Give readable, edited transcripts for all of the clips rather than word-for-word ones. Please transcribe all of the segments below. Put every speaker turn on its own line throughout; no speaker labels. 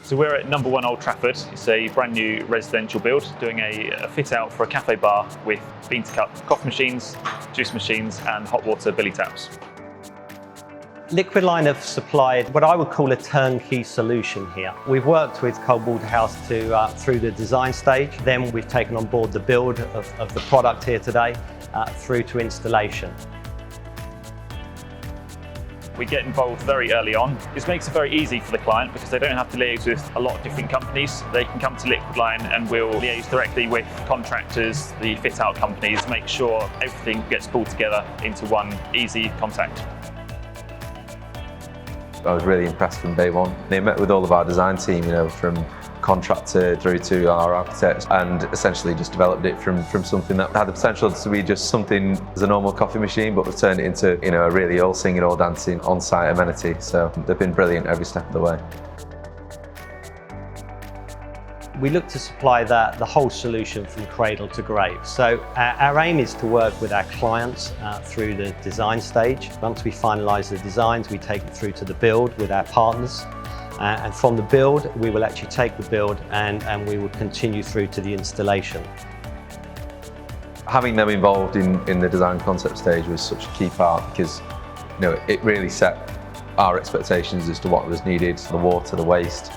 So we're at number 1 Old Trafford. It's a brand new residential build, doing a fit out for a cafe bar with bean to cup coffee machines, juice machines and hot water billy taps.
Liquidline have supplied what I would call a turnkey solution here. We've worked with Cold Waterhouse through the design stage, then we've taken on board the build of the product here today through to installation.
We get involved very early on. This makes it very easy for the client because they don't have to liaise with a lot of different companies. They can come to Liquidline and we'll liaise directly with contractors, the fit-out companies, make sure everything gets pulled together into one easy contact.
I was really impressed from day one. They met with all of our design team, from contractor through to our architects, and essentially just developed it from something that had the potential to be just something as a normal coffee machine, but we've turned it into a really all singing, all dancing on-site amenity. So they've been brilliant every step of the way.
We look to supply the whole solution from cradle to grave. So our aim is to work with our clients through the design stage. Once we finalise the designs, we take it through to the build with our partners. And from the build, we will actually take the build and we will continue through to the installation.
Having them involved in the design concept stage was such a key part because it really set our expectations as to what was needed: the water, the waste,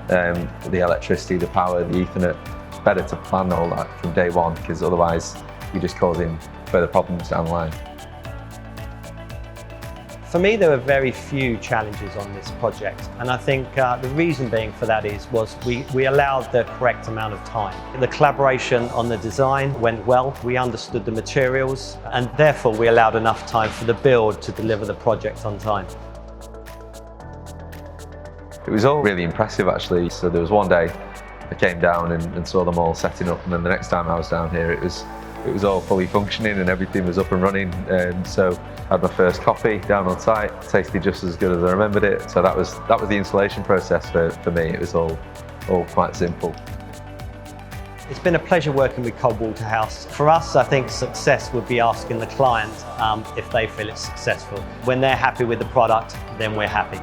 the electricity, the power, the Ethernet. It's better to plan all that from day one because otherwise you're just causing further problems down the line.
For me, there were very few challenges on this project, and I think the reason being for that was we allowed the correct amount of time. The collaboration on the design went well, we understood the materials, and therefore we allowed enough time for the build to deliver the project on time.
It was all really impressive actually. So there was one day I came down and saw them all setting up, and then the next time I was down here it was all fully functioning and everything was up and running. And so I had my first coffee down on site, tasted just as good as I remembered it. So that was the installation process for me. It was all quite simple.
It's been a pleasure working with Cold Waterhouse. For us, I think success would be asking the client if they feel it's successful. When they're happy with the product, then we're happy.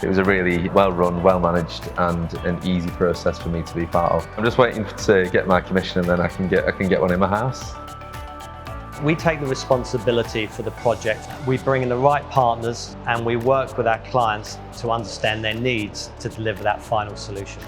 It was a really well-run, well-managed and an easy process for me to be part of. I'm just waiting to get my commission and then I can get one in my house.
We take the responsibility for the project. We bring in the right partners and we work with our clients to understand their needs to deliver that final solution.